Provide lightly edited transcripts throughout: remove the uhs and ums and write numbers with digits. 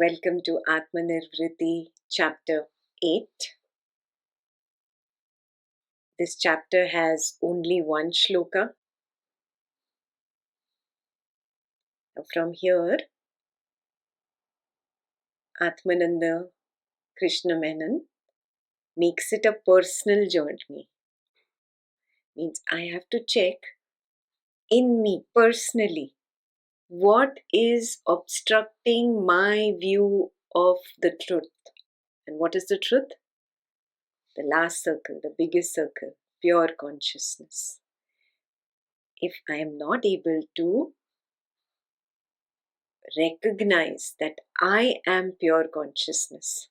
Welcome to Atma Nirvriti, chapter 8. This chapter has only one shloka. From here, Atmananda Krishna Menon makes it a personal journey. Means I have to check in me personally what is obstructing my view of the truth. And what is the truth? The last circle, the biggest circle, pure consciousness. If I am not able to recognize that I am pure consciousness,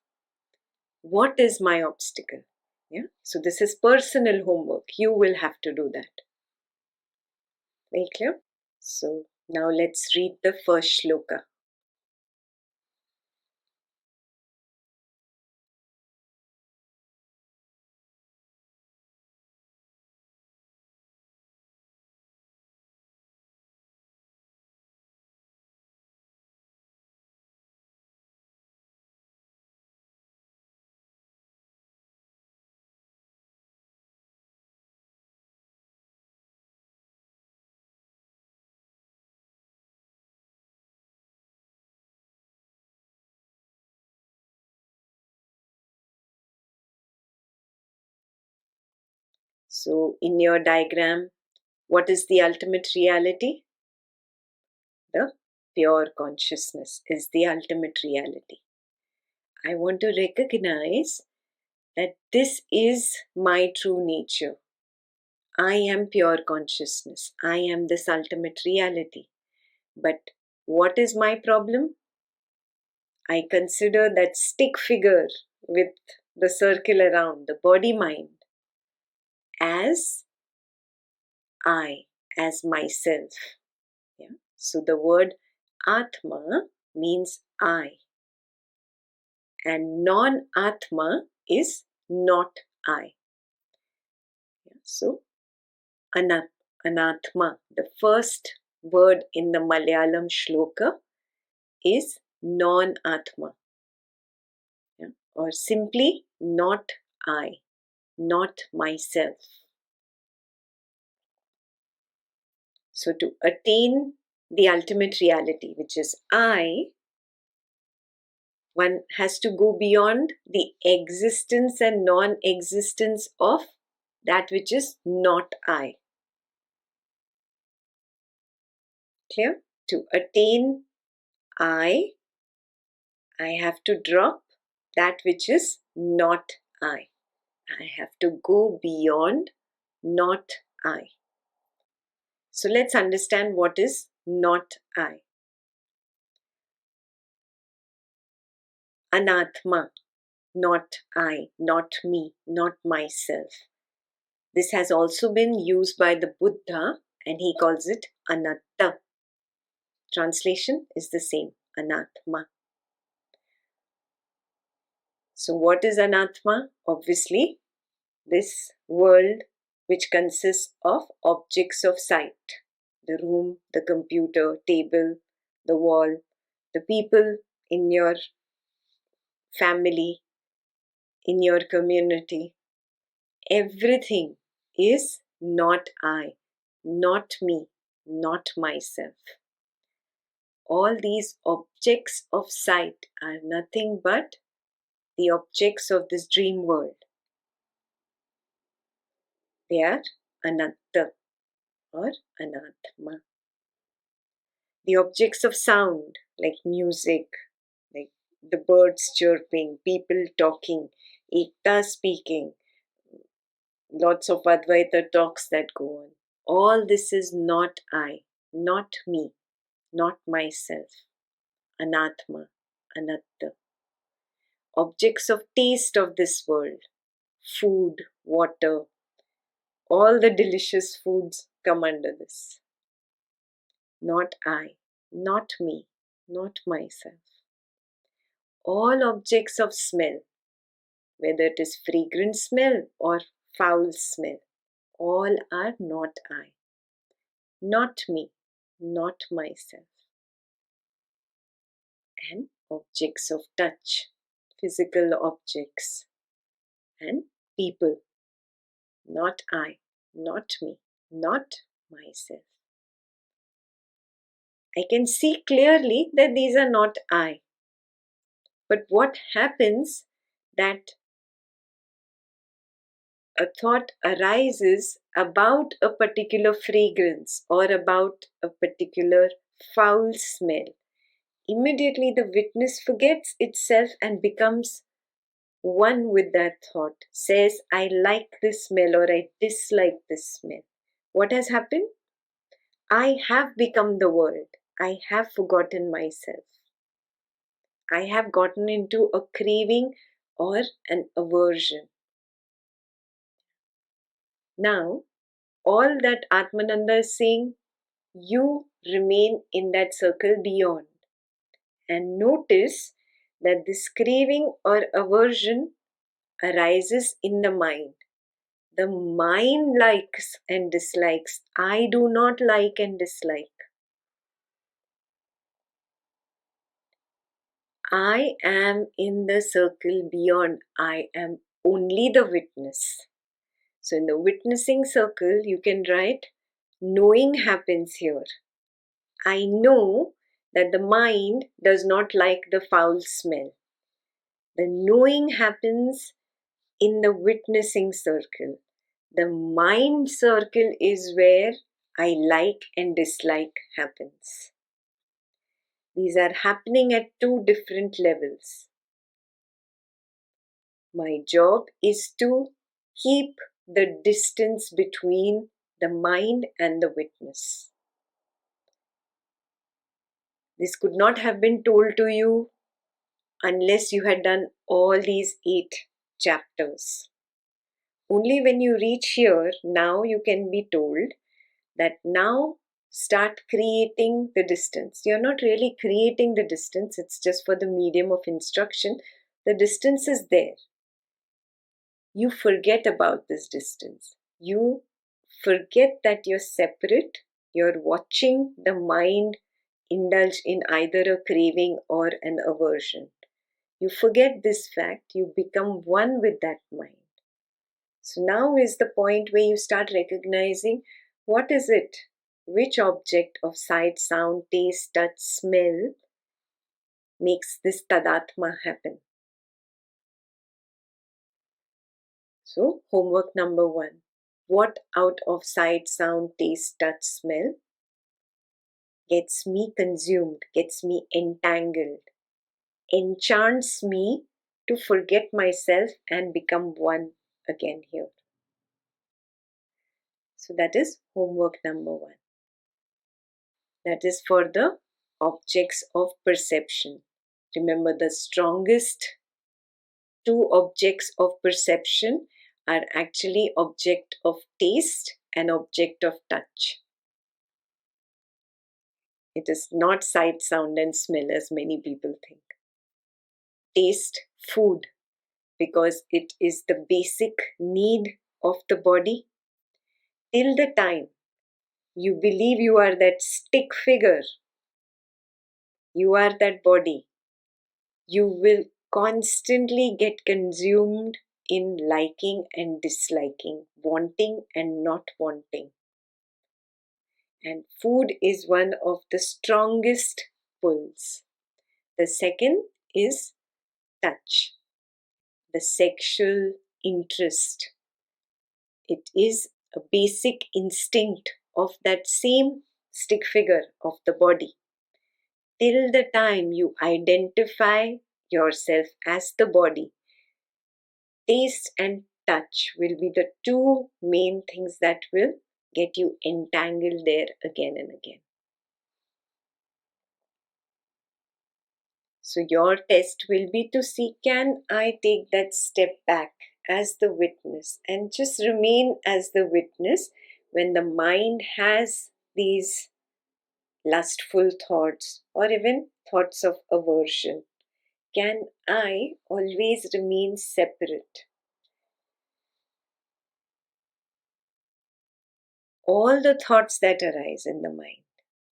what is my obstacle? Yeah. So this is personal homework. You will have to do that. Very clear? So now let's read the first shloka. So in your diagram, what is the ultimate reality? The pure consciousness is the ultimate reality. I want to recognize that this is my true nature. I am pure consciousness. I am this ultimate reality. But what is my problem? I consider that stick figure with the circle around, the body mind, as I, as myself. Yeah? So the word Atma means I. And non-Atma is not I. Yeah? So Anatma, the first word in the Malayalam shloka is non-Atma. Yeah? Or simply not I, not myself. So to attain the ultimate reality, which is I, one has to go beyond the existence and non-existence of that which is not I. Clear? To attain I have to drop that which is not I. I have to go beyond not I. So let's understand what is not I. Anatma, not I, not me, not myself. This has also been used by the Buddha and he calls it anatta. Translation is the same, anatma. So what is anatma? Obviously, this world which consists of objects of sight. The room, the computer, table, the wall, the people in your family, in your community. Everything is not I, not me, not myself. All these objects of sight are nothing but the objects of this dream world. They are anatta or anatma. The objects of sound, like music, like the birds chirping, people talking, Ekta speaking, lots of Advaita talks that go on. All this is not I, not me, not myself. Anatma, anatta. Objects of taste of this world, food, water, all the delicious foods come under this. Not I, not me, not myself. All objects of smell, whether it is fragrant smell or foul smell, all are not I, not me, not myself. And objects of touch, physical objects, and people. Not I, not me, not myself. I can see clearly that these are not I. But what happens that a thought arises about a particular fragrance or about a particular foul smell. Immediately the witness forgets itself and becomes one with that thought, says, I like this smell or I dislike this smell. What has happened? I have become the world. I have forgotten myself. I have gotten into a craving or an aversion. Now, all that Atmananda is saying, you remain in that circle beyond and notice that this craving or aversion arises in the mind. The mind likes and dislikes. I do not like and dislike. I am in the circle beyond. I am only the witness. So in the witnessing circle, you can write, knowing happens here. I know that the mind does not like the foul smell. The knowing happens in the witnessing circle. The mind circle is where I like and dislike happens. These are happening at two different levels. My job is to keep the distance between the mind and the witness. This could not have been told to you unless you had done all these 8 chapters. Only when you reach here, now you can be told that now start creating the distance. You're not really creating the distance, it's just for the medium of instruction. The distance is there. You forget about this distance. You forget that you're separate. You're watching the mind indulge in either a craving or an aversion. You forget this fact, you become one with that mind. So now is the point where you start recognizing what is it, which object of sight, sound, taste, touch, smell makes this tadatma happen. So homework number 1. What out of sight, sound, taste, touch, smell gets me consumed, gets me entangled, enchants me to forget myself and become one again here. So that is homework number 1. That is for the objects of perception. Remember, the strongest 2 objects of perception are actually object of taste and object of touch. It is not sight, sound and smell as many people think. Taste, food, because it is the basic need of the body. Till the time you believe you are that stick figure, you are that body, you will constantly get consumed in liking and disliking, wanting and not wanting. And food is one of the strongest pulls. The second is touch, the sexual interest. It is a basic instinct of that same stick figure of the body. Till the time you identify yourself as the body, taste and touch will be the 2 main things that will get you entangled there again and again. So your test will be to see, can I take that step back as the witness and just remain as the witness when the mind has these lustful thoughts or even thoughts of aversion? Can I always remain separate? All the thoughts that arise in the mind,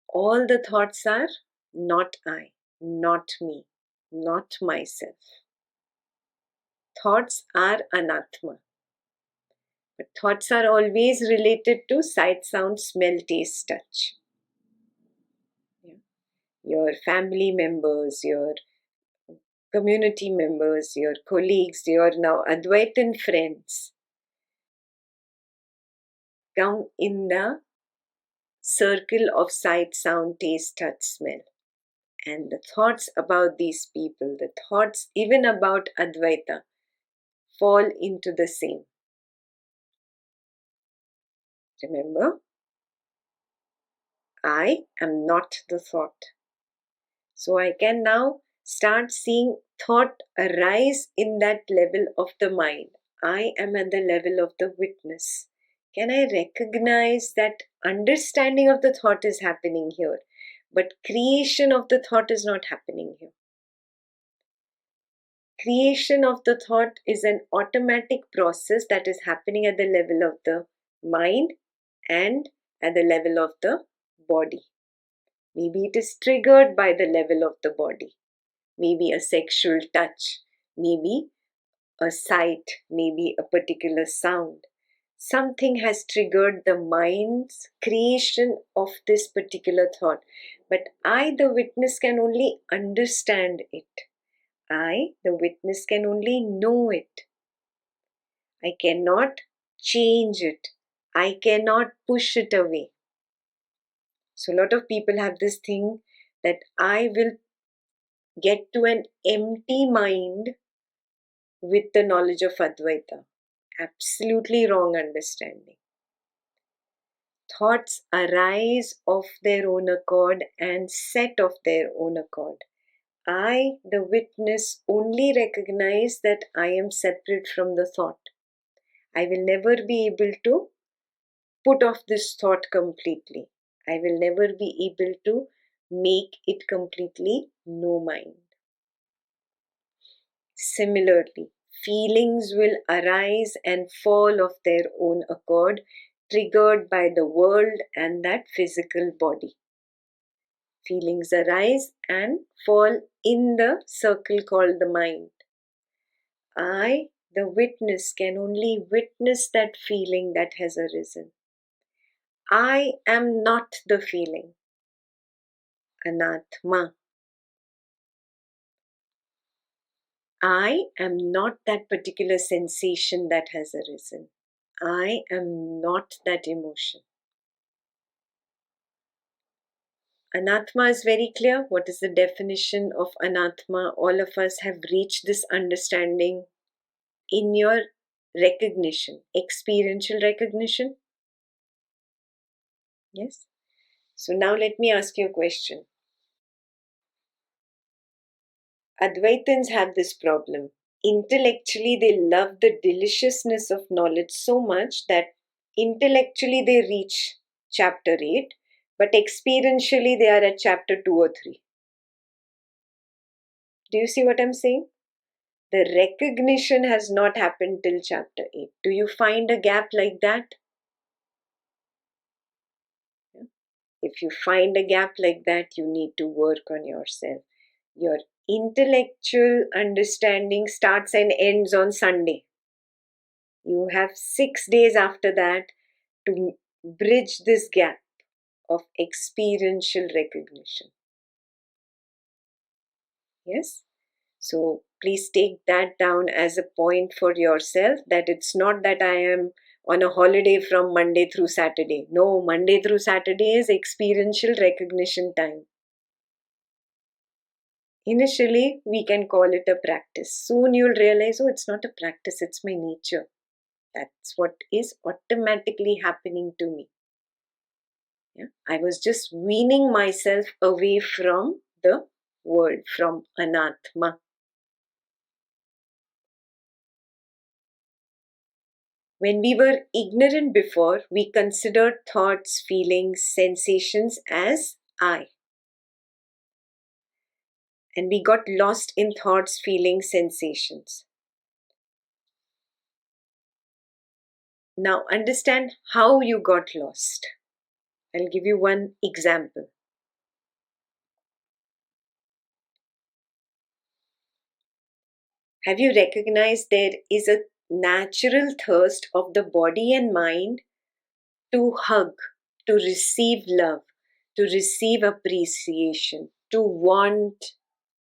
all the thoughts are not I, not me. not myself. Thoughts are anatma. But thoughts are always related to sight, sound, smell, taste, touch. Yeah. Your family members, your community members, your colleagues, your now Advaitin friends come in the circle of sight, sound, taste, touch, smell. And the thoughts about these people, the thoughts even about Advaita, fall into the same. Remember, I am not the thought. So I can now start seeing thought arise in that level of the mind. I am at the level of the witness. Can I recognize that understanding of the thought is happening here, but creation of the thought is not happening here? Creation of the thought is an automatic process that is happening at the level of the mind and at the level of the body. Maybe it is triggered by the level of the body. Maybe a sexual touch, maybe a sight, maybe a particular sound. Something has triggered the mind's creation of this particular thought. But I, the witness, can only understand it. I, the witness, can only know it. I cannot change it. I cannot push it away. So, a lot of people have this thing that I will get to an empty mind with the knowledge of Advaita. Absolutely wrong understanding. Thoughts arise of their own accord and set of their own accord. I, the witness, only recognize that I am separate from the thought. I will never be able to put off this thought completely. I will never be able to make it completely no mind. Similarly, feelings will arise and fall of their own accord, triggered by the world and that physical body. Feelings arise and fall in the circle called the mind. I, the witness, can only witness that feeling that has arisen. I am not the feeling. Anatma. I am not that particular sensation that has arisen. I am not that emotion. Anatma is very clear. What is the definition of anatma? All of us have reached this understanding in your recognition, experiential recognition. Yes? So now let me ask you a question. Advaitins have this problem. Intellectually, they love the deliciousness of knowledge so much that intellectually they reach chapter 8, but experientially they are at chapter 2 or 3. Do you see what I'm saying? The recognition has not happened till chapter 8. Do you find a gap like that? If you find a gap like that, you need to work on yourself. Your intellectual understanding starts and ends on Sunday. You have 6 days after that to bridge this gap of experiential recognition. Yes? So please take that down as a point for yourself, that it's not that I am on a holiday from Monday through Saturday. No, Monday through Saturday is experiential recognition time. Initially, we can call it a practice. Soon you'll realize, oh, it's not a practice, it's my nature. That's what is automatically happening to me. Yeah? I was just weaning myself away from the world, from anatma. When we were ignorant before, we considered thoughts, feelings, sensations as I. And we got lost in thoughts, feelings, sensations. Now understand how you got lost. I'll give you one example. Have you recognized there is a natural thirst of the body and mind to hug, to receive love, to receive appreciation, to want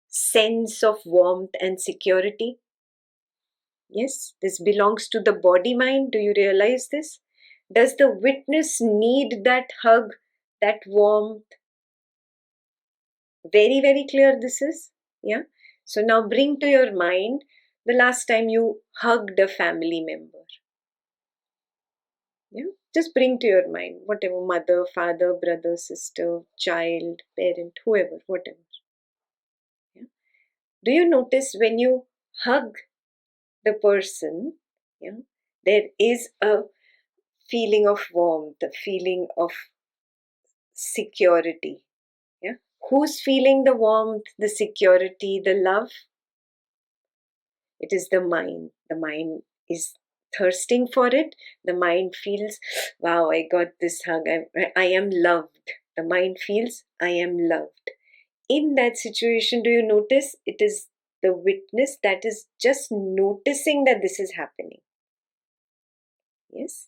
sense of warmth and security? Yes, this belongs to the body mind. Do you realize this? Does the witness need that hug, that warmth? Very, very clear this is. Yeah. So now bring to your mind the last time you hugged a family member. Yeah. Just bring to your mind whatever, mother, father, brother, sister, child, parent, whoever, whatever. Yeah. Do you notice when you hug the person, yeah, there is a feeling of warmth, a feeling of security. Yeah. Who's feeling the warmth, the security, the love? It is the mind. The mind is thirsting for it. The mind feels, wow, I got this hug. I am loved. The mind feels, I am loved. In that situation, do you notice it is the witness that is just noticing that this is happening? Yes.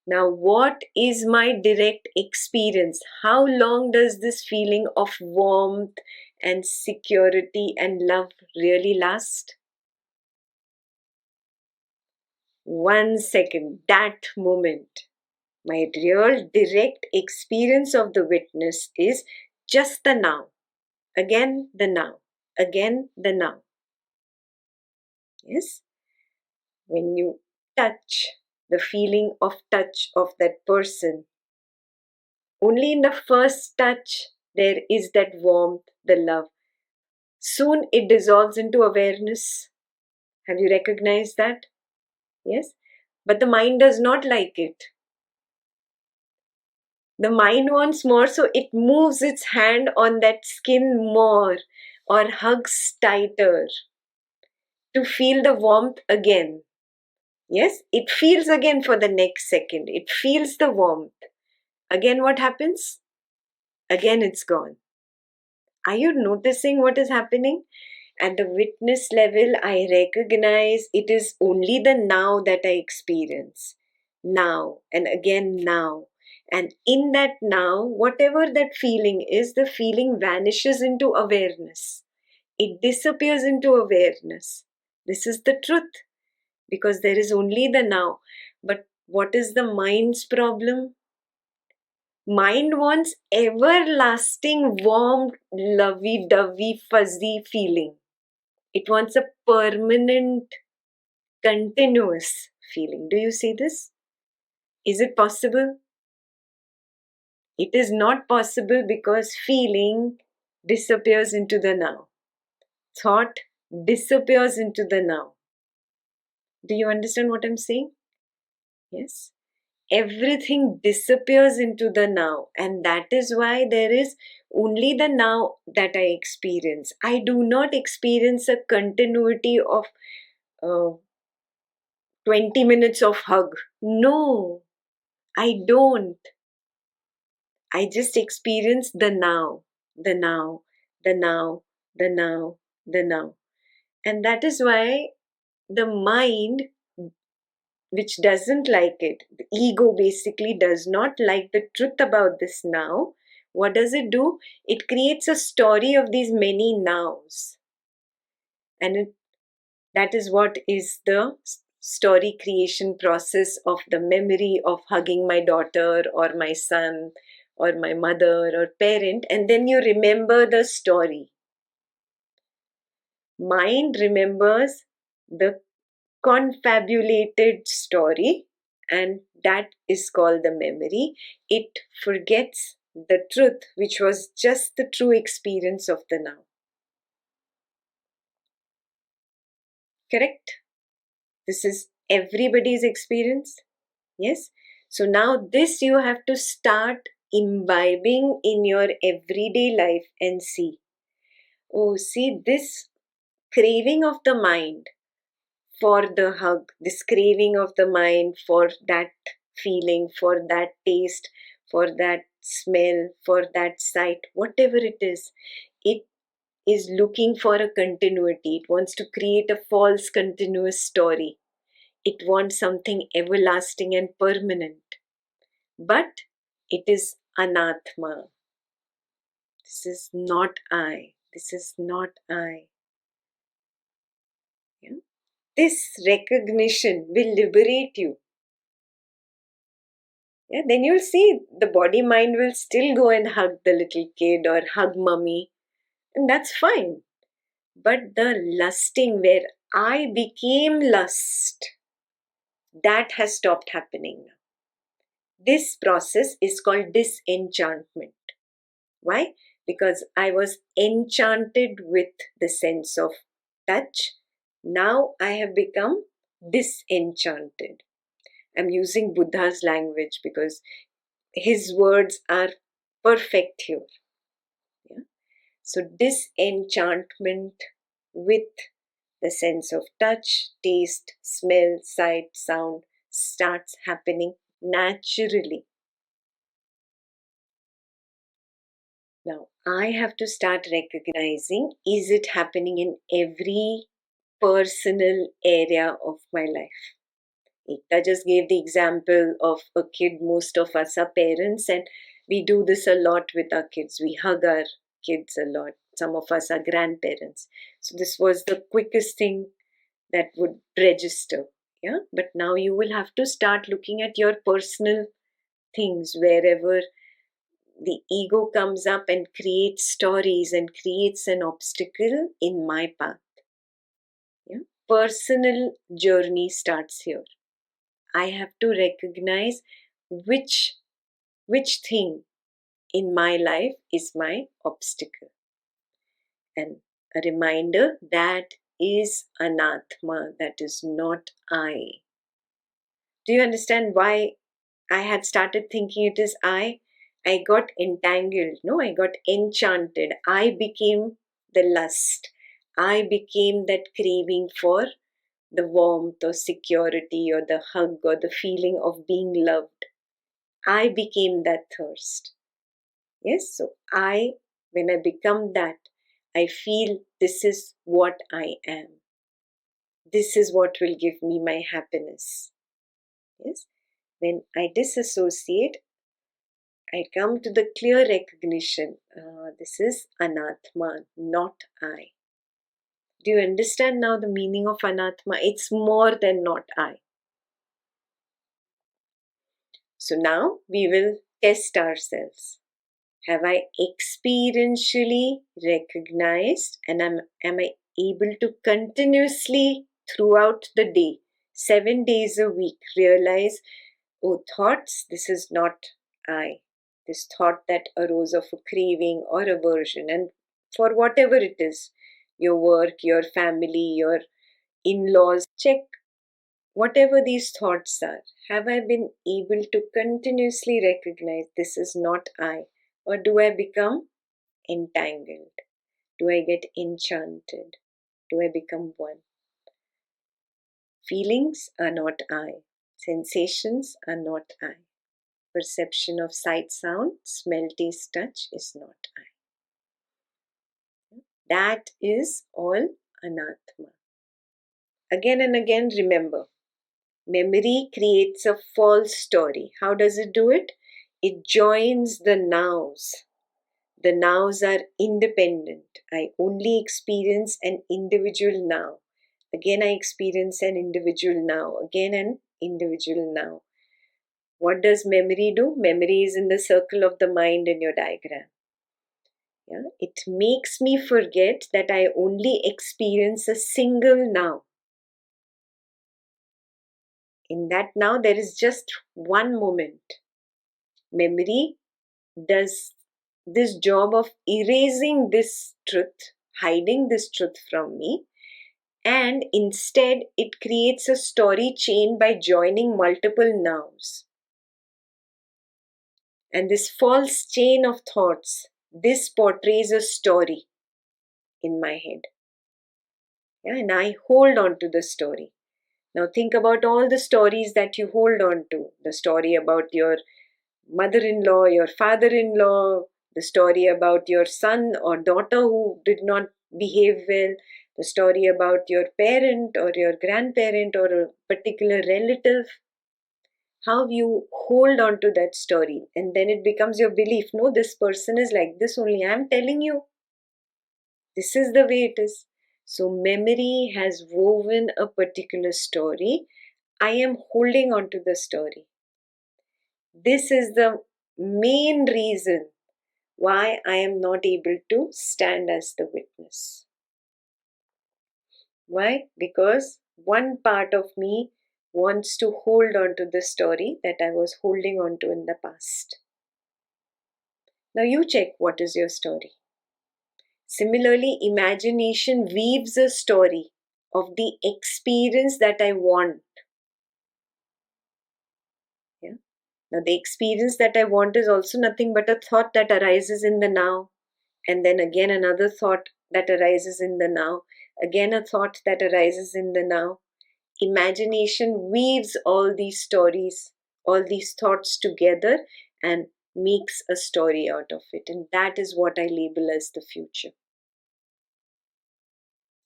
Now, what is my direct experience? How long does this feeling of warmth and security and love really last? 1 second, that moment. My real direct experience of the witness is just the now. Again, the now. Again, the now. Yes? When you touch, the feeling of touch of that person, only in the first touch there is that warmth, the love. Soon it dissolves into awareness. Have you recognized that? Yes? But the mind does not like it. The mind wants more, so it moves its hand on that skin more or hugs tighter to feel the warmth again. Yes, it feels again for the next second. It feels the warmth. Again, what happens? Again, it's gone. Are you noticing what is happening? At the witness level, I recognize it is only the now that I experience. Now and again now. And in that now, whatever that feeling is, the feeling vanishes into awareness. It disappears into awareness. This is the truth because there is only the now. But what is the mind's problem? Mind wants everlasting, warm, lovey-dovey, fuzzy feeling. It wants a permanent, continuous feeling. Do you see this? Is it possible? It is not possible because feeling disappears into the now. Thought disappears into the now. Do you understand what I'm saying? Yes. Everything disappears into the now, and that is why there is only the now that I experience. I do not experience a continuity of uh, 20 minutes of hug. No, I don't. I just experience the now, the now, the now, the now, the now. And that is why the mind, which doesn't like it, the ego basically does not like the truth about this now. What does it do? It creates a story of these many nows. And that is what is the story creation process of the memory of hugging my daughter or my son or my mother or parent, and then you remember the story. Mind remembers the confabulated story, and that is called the memory. It forgets the truth, which was just the true experience of the now. Correct? This is everybody's experience. Yes? So now this you have to start imbibing in your everyday life and see. Oh, see this craving of the mind for the hug, this craving of the mind for that feeling, for that taste, for that smell, for that sight, whatever it is, it is looking for a continuity. It wants to create a false continuous story. It wants something everlasting and permanent. But it is anatma. This is not I. This is not I. Yeah? This recognition will liberate you. Yeah? Then you'll see the body mind will still go and hug the little kid or hug mummy, and that's fine. But the lusting where I became lust, that has stopped happening now. This process is called disenchantment. Why? Because I was enchanted with the sense of touch. Now I have become disenchanted. I'm using Buddha's language because his words are perfect here. Yeah? So, disenchantment with the sense of touch, taste, smell, sight, sound starts happening naturally. Now, I have to start recognizing, is it happening in every personal area of my life? Ekta just gave the example of a kid. Most of us are parents and we do this a lot with our kids. We hug our kids a lot. Some of us are grandparents. So this was the quickest thing that would register. Yeah. But now you will have to start looking at your personal things wherever the ego comes up and creates stories and creates an obstacle in my path. Yeah? Personal journey starts here. I have to recognize which thing in my life is my obstacle. And a reminder that is anatma, that is not I. Do you understand why I had started thinking it is I? I got entangled, no, I got enchanted. I became the lust. I became that craving for the warmth or security or the hug or the feeling of being loved. I became that thirst. Yes, so when I become that, I feel this is what I am. This is what will give me my happiness. Yes, when I disassociate, I come to the clear recognition, this is anatma, not I. Do you understand now the meaning of anatma? It's more than not I. So now we will test ourselves. Have I experientially recognized and am I able to continuously throughout the day, 7 days a week, realize, oh, thoughts, this is not I. This thought that arose of a craving or aversion, and for whatever it is, your work, your family, your in-laws, check whatever these thoughts are. Have I been able to continuously recognize this is not I? Or do I become entangled? Do I get enchanted? Do I become one? Feelings are not I. Sensations are not I. Perception of sight, sound, smell, taste, touch is not I. That is all anatma. Again and again, remember, memory creates a false story. How does it do it? It joins the nows. The nows are independent. I only experience an individual now. Again, I experience an individual now. Again, an individual now. What does memory do? Memory is in the circle of the mind in your diagram. Yeah? It makes me forget that I only experience a single now. In that now, there is just one moment. Memory does this job of erasing this truth, hiding this truth from me, and instead it creates a story chain by joining multiple nows. And this false chain of thoughts, this portrays a story in my head. Yeah, and I hold on to the story. Now think about all the stories that you hold on to. The story about your mother-in-law, your father-in-law, The story about your son or daughter who did not behave well, the story about your parent or your grandparent or a particular relative, how you hold on to that story, and then it becomes your belief. No, this person is like this only. I'm telling you, this is the way it is. So memory has woven a particular story. I am holding on to the story. This is the main reason why I am not able to stand as the witness. Why? Because one part of me wants to hold on to the story that I was holding on to in the past. Now you check what is your story. Similarly, imagination weaves a story of the experience that I want. Yeah? Now the experience that I want is also nothing but a thought that arises in the now, and then again another thought that arises in the now, again a thought that arises in the now. Imagination weaves all these stories, all these thoughts together and makes a story out of it. And that is what I label as the future.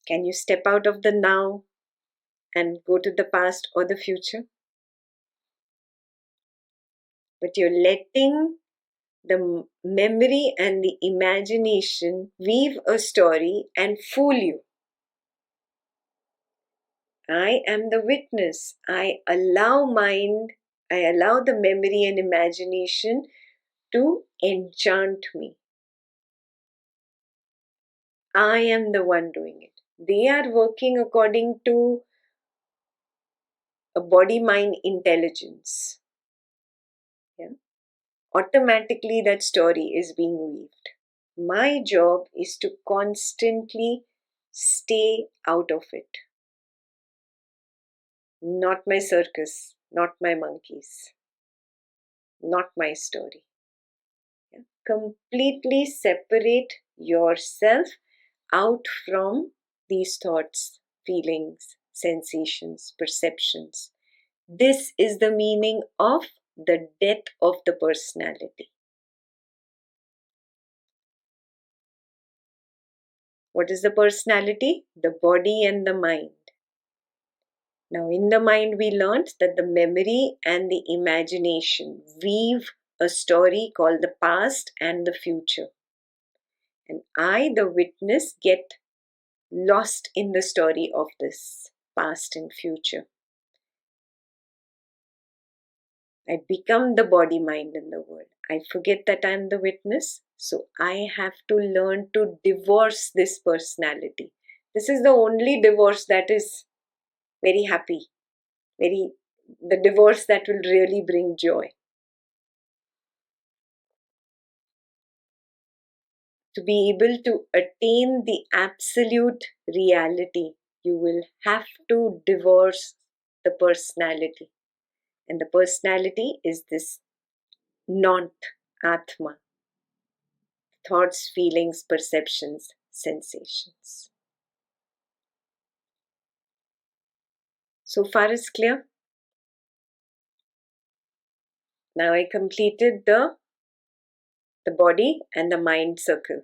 Can you step out of the now and go to the past or the future? But you're letting the memory and the imagination weave a story and fool you. I am the witness. I allow the memory and imagination to enchant me. I am the one doing it. They are working according to a body-mind intelligence. Yeah? Automatically that story is being weaved. My job is to constantly stay out of it. Not my circus, not my monkeys, not my story. Yeah? Completely separate yourself out from these thoughts, feelings, sensations, perceptions. This is the meaning of the death of the personality. What is the personality? The body and the mind. Now, in the mind, we learned that the memory and the imagination weave a story called the past and the future. And I, the witness, get lost in the story of this past and future. I become the body, mind, and the world. I forget that I am the witness. So I have to learn to divorce this personality. This is the only divorce that is very happy, the divorce that will really bring joy. To be able to attain the absolute reality, you will have to divorce the personality. And the personality is this not Atma. Thoughts, feelings, perceptions, sensations. So far is clear? Now I completed the body and the mind circle.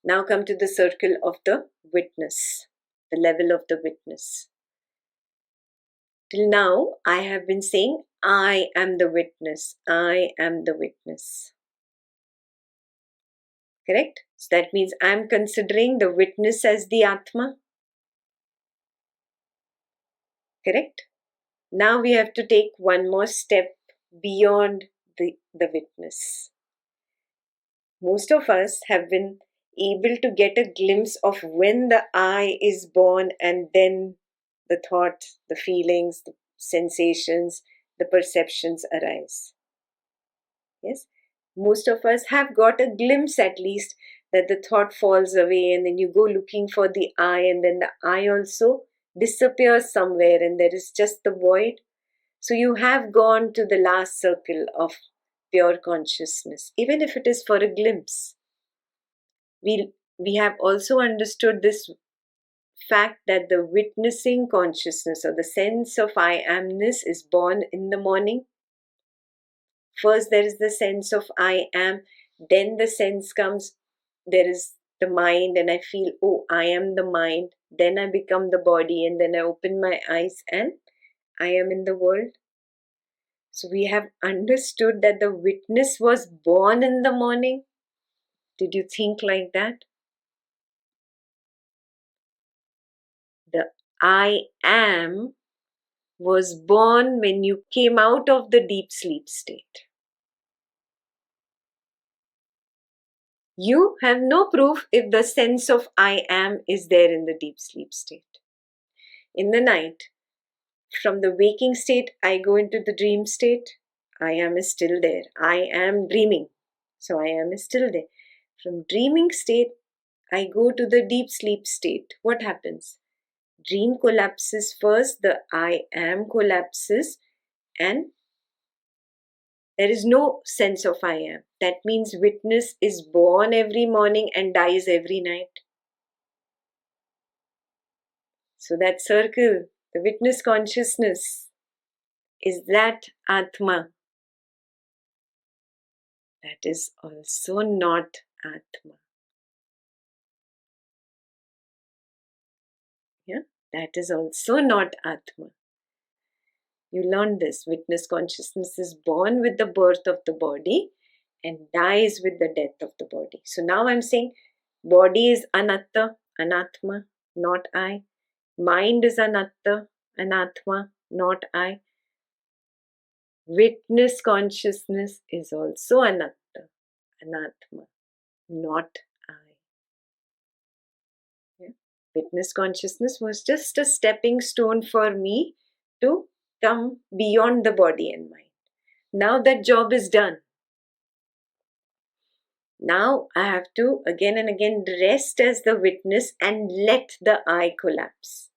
Now come to the circle of the witness, the level of the witness. Till now, I have been saying, I am the witness, I am the witness. Correct? So that means I am considering the witness as the Atma. Correct? Now we have to take one more step beyond the witness. Most of us have been able to get a glimpse of when the I is born and then the thought, the feelings, the sensations, the perceptions arise. Yes? Most of us have got a glimpse at least that the thought falls away and then you go looking for the I and then the I also disappears somewhere and there is just the void. So you have gone to the last circle of pure consciousness, even if it is for a glimpse. We have also understood this fact that the witnessing consciousness or the sense of I amness is born in the morning. First, there is the sense of I am, Then the sense comes, there is the mind, and I feel, oh, I am the mind. Then I become the body, and then I open my eyes and I am in the world. So we have understood that the witness was born in the morning. Did you think like that? The I am was born when you came out of the deep sleep state. You have no proof if the sense of I am is there in the deep sleep state. In the night, from the waking state, I go into the dream state. I am is still there. I am dreaming. So I am is still there. From dreaming state, I go to the deep sleep state. What happens? Dream collapses first, the I am collapses, and there is no sense of I am. That means witness is born every morning and dies every night. So that circle, the witness consciousness, is that Atma. That is also not Atma. Yeah, that is also not Atma. You learn this. Witness consciousness is born with the birth of the body and dies with the death of the body. So now I'm saying body is anatta, anatma, not I. Mind is anatta, anatma, not I. Witness consciousness is also anatta, anatma, not I. Yeah. Witness consciousness was just a stepping stone for me to come beyond the body and mind. Now that job is done. Now I have to again and again rest as the witness and let the I collapse.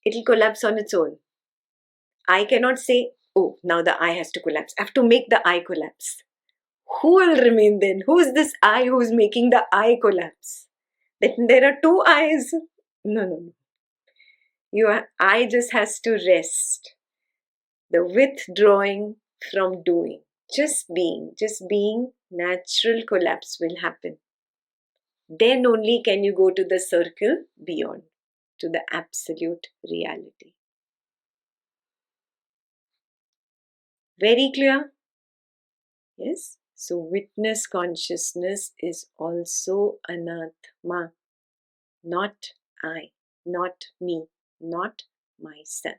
It will collapse on its own. I cannot say, oh, now the I has to collapse. I have to make the I collapse. Who will remain then? Who is this I who is making the I collapse? Then there are two I's. No. I just has to rest. The withdrawing from doing. Just being, natural collapse will happen. Then only can you go to the circle beyond, to the absolute reality. Very clear? Yes? So witness consciousness is also anatma, not I, not me, not myself.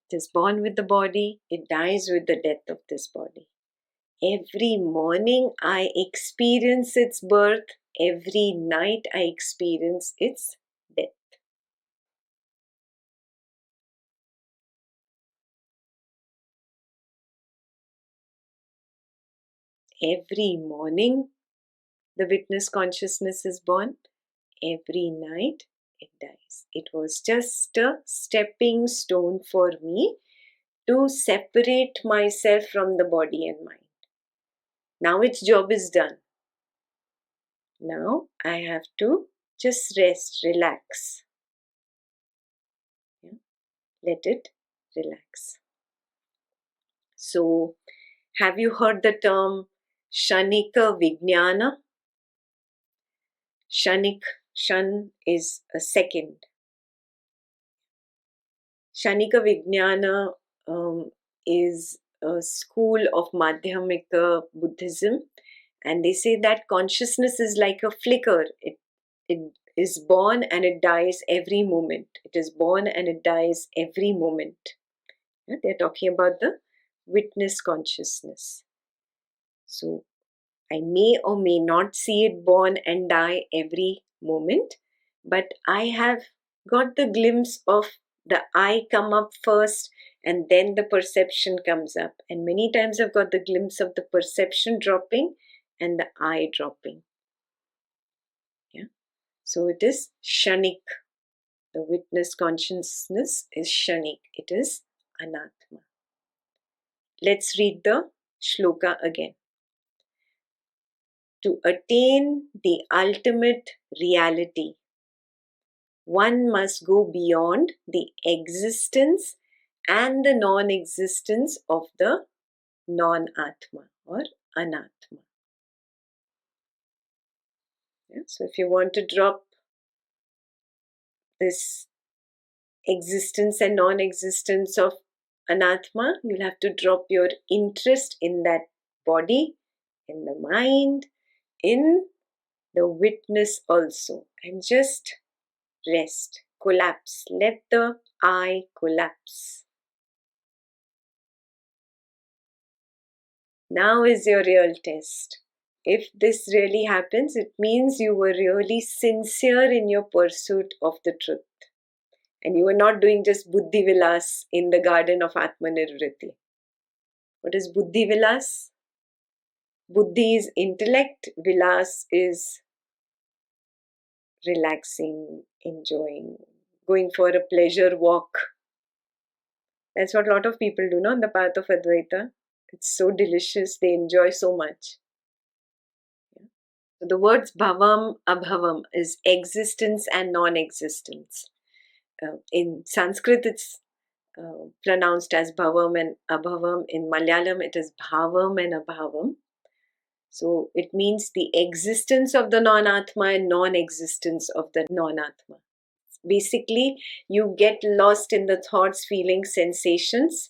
It is born with the body, it dies with the death of this body. Every morning I experience its birth, every night I experience its death. Every morning the witness consciousness is born, every night it dies. It was just a stepping stone for me to separate myself from the body and mind. Now its job is done. Now I have to just rest, relax. Yeah? Let it relax. So, have you heard the term Shanika Vijnana? Shan is a second. Shanika Vijnana is a school of Madhyamika Buddhism, and they say that consciousness is like a flicker. It is born and it dies every moment. It is born and it dies every moment. Yeah, they're talking about the witness consciousness. So I may or may not see it born and die every moment, but I have got the glimpse of the I come up first and then the perception comes up. And many times I've got the glimpse of the perception dropping and the I dropping. Yeah. So it is shanik. The witness consciousness is shanik. It is anatma. Let's read the shloka again. To attain the ultimate reality, one must go beyond the existence and the non-existence of the non-Atma or Anatma. Yeah? So if you want to drop this existence and non-existence of Anatma, you'll have to drop your interest in that body, in the mind, in the witness also, and just rest, collapse. Let the I collapse. Now is your real test. If this really happens, it means you were really sincere in your pursuit of the truth. And you were not doing just Buddhi Vilas in the garden of Atma Nirvriti. What is Buddhi Vilas? Buddhi is intellect, Vilas is relaxing, enjoying, going for a pleasure walk. That's what a lot of people do, no? On the path of Advaita. It's so delicious, they enjoy so much. So the words bhavam, abhavam is existence and non-existence. In Sanskrit, it's pronounced as bhavam and abhavam. In Malayalam, it is bhavam and abhavam. So it means the existence of the non-Atma and non-existence of the non-Atma. Basically, you get lost in the thoughts, feelings, sensations,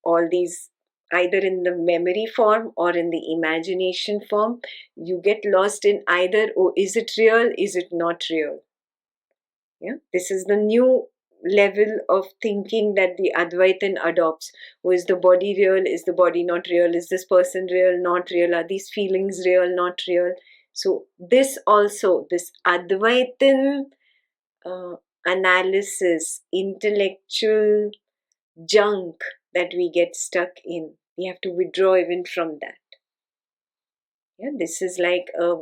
all these either in the memory form or in the imagination form. You get lost in either, oh, is it real, is it not real? Yeah, this is the new level of thinking that the Advaitin adopts. Oh, is the body real? Is the body not real? Is this person real? Not real? Are these feelings real? Not real? So this also, this Advaitin analysis, intellectual junk that we get stuck in, we have to withdraw even from that. Yeah, this is like a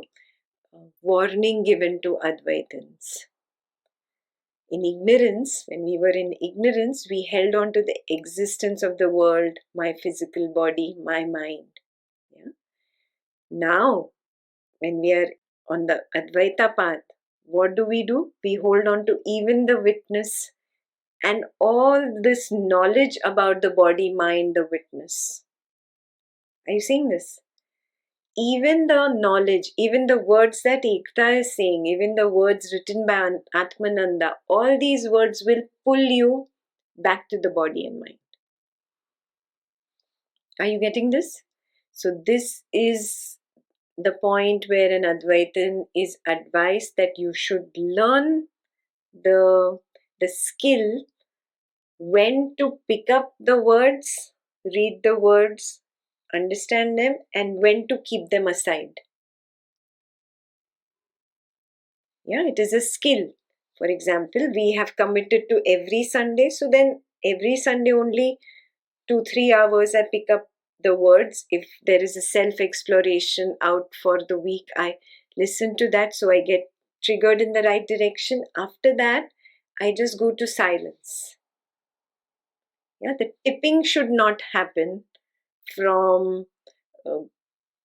warning given to Advaitins. In ignorance, when we were in ignorance, we held on to the existence of the world, my physical body, my mind. Yeah? Now, when we are on the Advaita path, what do? We hold on to even the witness and all this knowledge about the body, mind, the witness. Are you seeing this? Even the knowledge, even the words that Ekta is saying, even the words written by Atmananda, all these words will pull you back to the body and mind. Are you getting this? So this is the point where an Advaitin is advised that you should learn the skill when to pick up the words, read the words, understand them, and when to keep them aside. Yeah, it is a skill. For example, we have committed to every Sunday, so then every Sunday only 2-3 hours I pick up the words. If there is a self-exploration out for the week, I listen to that so I get triggered in the right direction. After that, I just go to silence. Yeah, the tipping should not happen from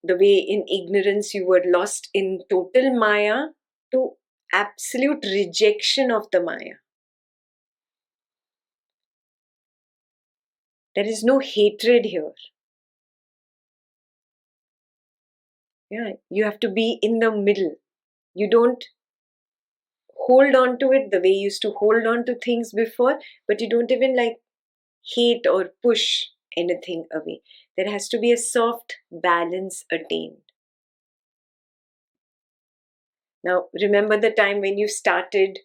the way in ignorance you were lost in total Maya to absolute rejection of the Maya. There is no hatred here. Yeah, you have to be in the middle. You don't hold on to it the way you used to hold on to things before, but you don't even like hate or push anything away. There has to be a soft balance attained. Now, remember the time when you started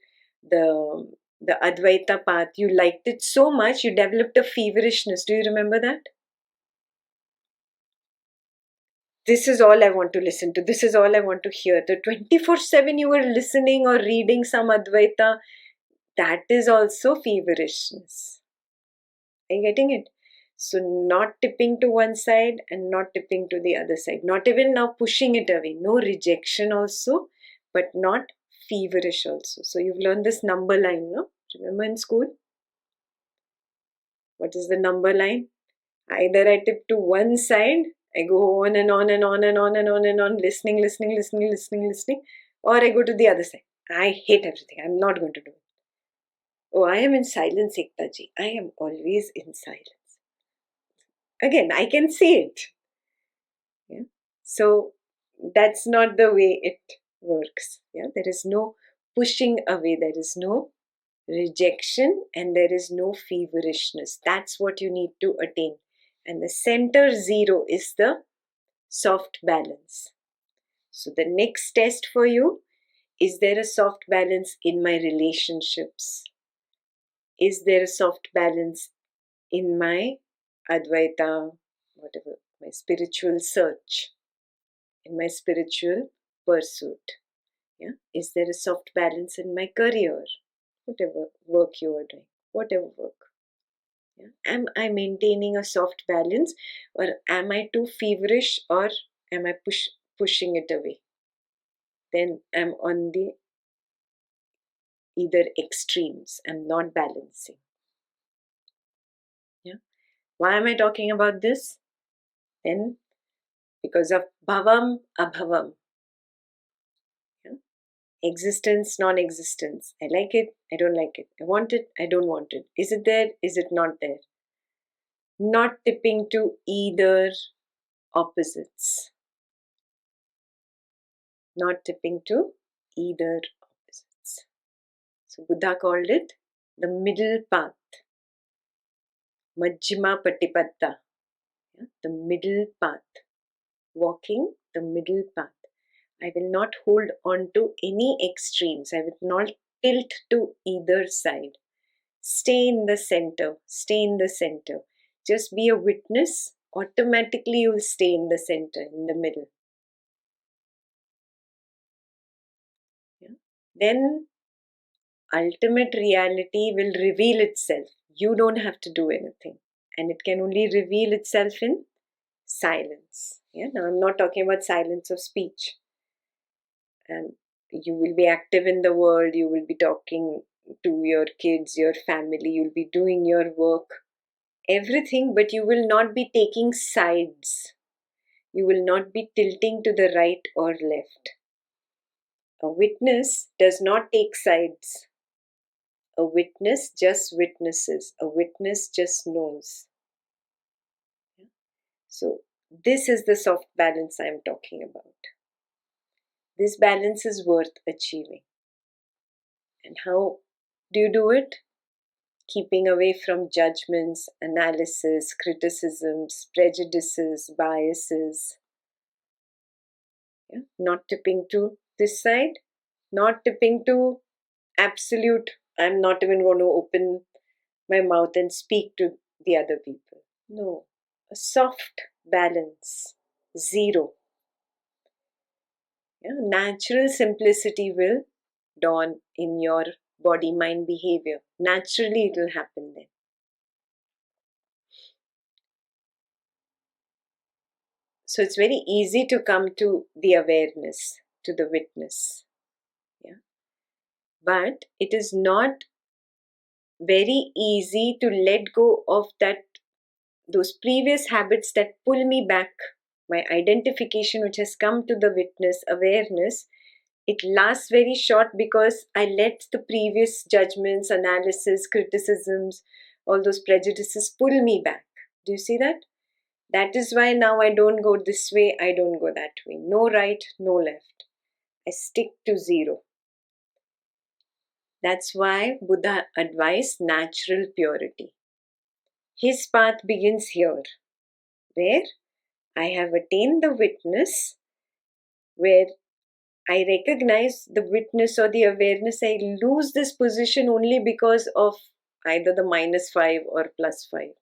the Advaita path, you liked it so much, you developed a feverishness. Do you remember that? This is all I want to listen to. This is all I want to hear. The 24/7 you were listening or reading some Advaita, that is also feverishness. Are you getting it? So not tipping to one side and not tipping to the other side. Not even now pushing it away. No rejection also, but not feverish also. So you've learned this number line, no? Remember in school? What is the number line? Either I tip to one side, I go on and on and on and on and on and on, listening, or I go to the other side. I hate everything. I'm not going to do it. Oh, I am in silence, Ekta ji. I am always in silence. Again, I can say it. Yeah? So that's not the way it works. Yeah? There is no pushing away, there is no rejection, and there is no feverishness. That's what you need to attain. And the center zero is the soft balance. So the next test for you, is there a soft balance in my relationships? Is there a soft balance in my Advaita, whatever, my spiritual search, in my spiritual pursuit? Yeah? Is there a soft balance in my career? Whatever work you are doing, whatever work. Yeah? Am I maintaining a soft balance, or am I too feverish, or am I pushing it away? Then I'm on the either extremes. I'm not balancing. Yeah. Why am I talking about this? Then because of bhavam abhavam. Yeah? Existence, non-existence. I like it, I don't like it. I want it, I don't want it. Is it there? Is it not there? Not tipping to either opposites. Not tipping to either opposites. So Buddha called it the middle path. Majjhima Patipatta. Yeah? The middle path. Walking the middle path. I will not hold on to any extremes. I will not tilt to either side. Stay in the center. Stay in the center. Just be a witness. Automatically you will stay in the center, in the middle. Yeah? Then ultimate reality will reveal itself. You don't have to do anything. And it can only reveal itself in silence. Yeah? Now I'm not talking about silence of speech. And you will be active in the world, you will be talking to your kids, your family, you'll be doing your work, everything, but you will not be taking sides. You will not be tilting to the right or left. A witness does not take sides. A witness just witnesses. A witness just knows. So, this is the soft balance I'm talking about. This balance is worth achieving. And how do you do it? Keeping away from judgments, analysis, criticisms, prejudices, biases. Yeah? Not tipping to this side, not tipping to absolute, I'm not even going to open my mouth and speak to the other people. No, a soft balance, zero. Yeah? Natural simplicity will dawn in your body, mind, behavior. Naturally, it will happen then. So it's very easy to come to the awareness, to the witness. Yeah. But it is not very easy to let go of those previous habits that pull me back. My identification, which has come to the witness, awareness, it lasts very short because I let the previous judgments, analysis, criticisms, all those prejudices pull me back. Do you see that? That is why now I don't go this way, I don't go that way. No right, no left. I stick to zero. That's why Buddha advised natural purity. His path begins here, where I have attained the witness, where I recognize the witness or the awareness. I lose this position only because of either the -5 or +5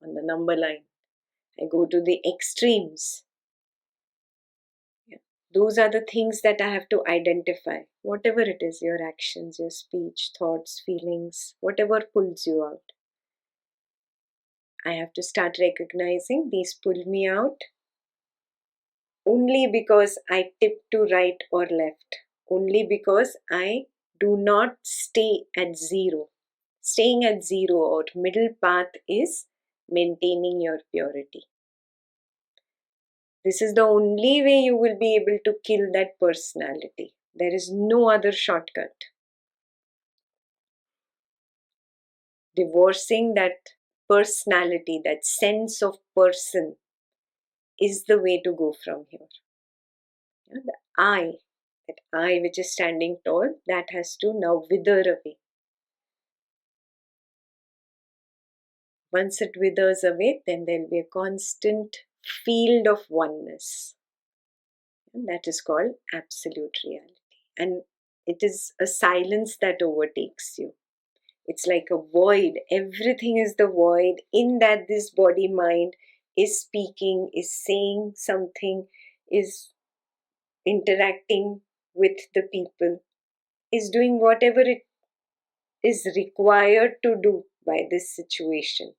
on the number line. I go to the extremes. Those are the things that I have to identify. Whatever it is, your actions, your speech, thoughts, feelings, whatever pulls you out. I have to start recognizing these pull me out only because I tip to right or left. Only because I do not stay at zero. Staying at zero or middle path is maintaining your purity. This is the only way you will be able to kill that personality. There is no other shortcut. Divorcing that personality, that sense of person is the way to go from here. The that I which is standing tall, that has to now wither away. Once it withers away, then there will be a constant field of oneness. And that is called absolute reality. And it is a silence that overtakes you. It's like a void. Everything is the void. In that, this body mind is speaking, is saying something, is interacting with the people, is doing whatever it is required to do by this situation.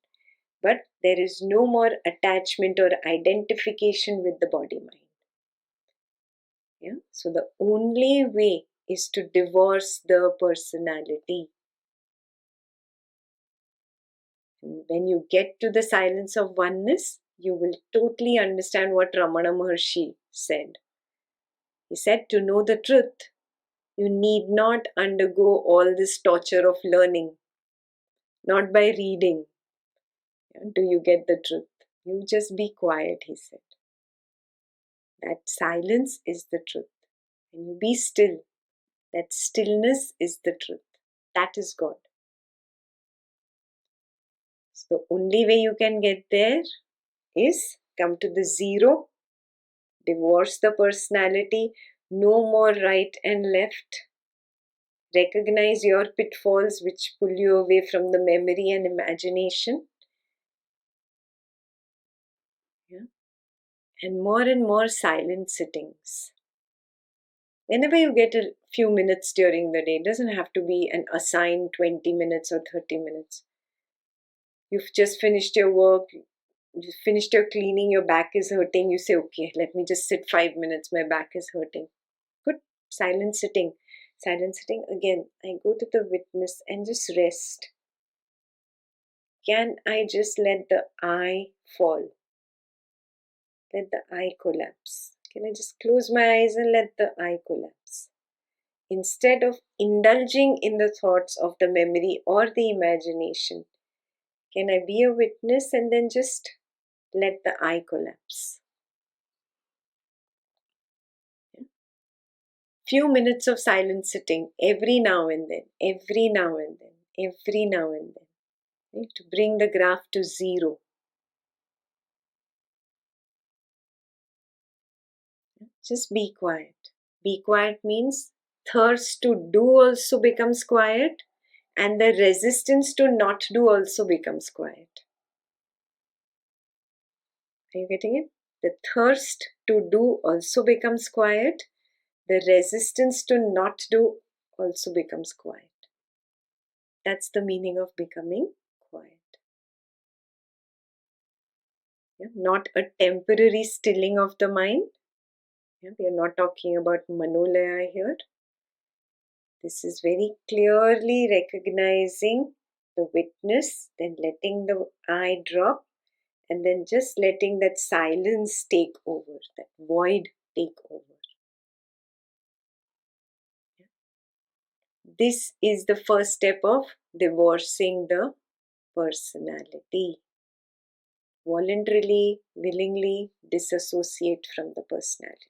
But there is no more attachment or identification with the body mind. Yeah? So the only way is to divorce the personality. And when you get to the silence of oneness, you will totally understand what Ramana Maharshi said. He said, to know the truth, you need not undergo all this torture of learning. Not by reading. Yeah, do you get the truth? You just be quiet, he said. That silence is the truth. And you be still. That stillness is the truth. That is God. So the only way you can get there is come to the zero, divorce the personality, no more right and left. Recognize your pitfalls which pull you away from the memory and imagination. Yeah. And more silent sittings. Whenever you get a few minutes during the day, it doesn't have to be an assigned 20 minutes or 30 minutes. You've just finished your work, you finished your cleaning, your back is hurting, you say, okay, let me just sit 5 minutes, my back is hurting. Good. Silent sitting. Silent sitting again. I go to the witness and just rest. Can I just let the I fall? Let the I collapse. Can I just close my eyes and let the I collapse? Instead of indulging in the thoughts of the memory or the imagination, can I be a witness and then just let the I collapse? Yeah. Few minutes of silent sitting every now and then, every now and then, every now and then. Right? To bring the graph to zero. Just be quiet. Be quiet means thirst to do also becomes quiet, and the resistance to not do also becomes quiet. Are you getting it? The thirst to do also becomes quiet. The resistance to not do also becomes quiet. That's the meaning of becoming quiet. Yeah? Not a temporary stilling of the mind. Yeah? We are not talking about manolaya here. This is very clearly recognizing the witness, then letting the I drop, and then just letting that silence take over, that void take over. This is the first step of divorcing the personality. Voluntarily, willingly disassociate from the personality.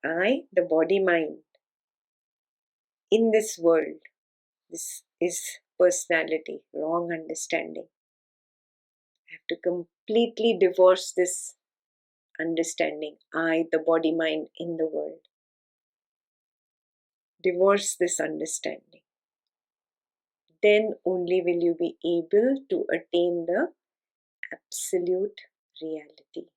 I, the body mind, in this world, this is personality, wrong understanding. I have to completely divorce this understanding. I, the body mind in the world. Divorce this understanding. Then only will you be able to attain the absolute reality.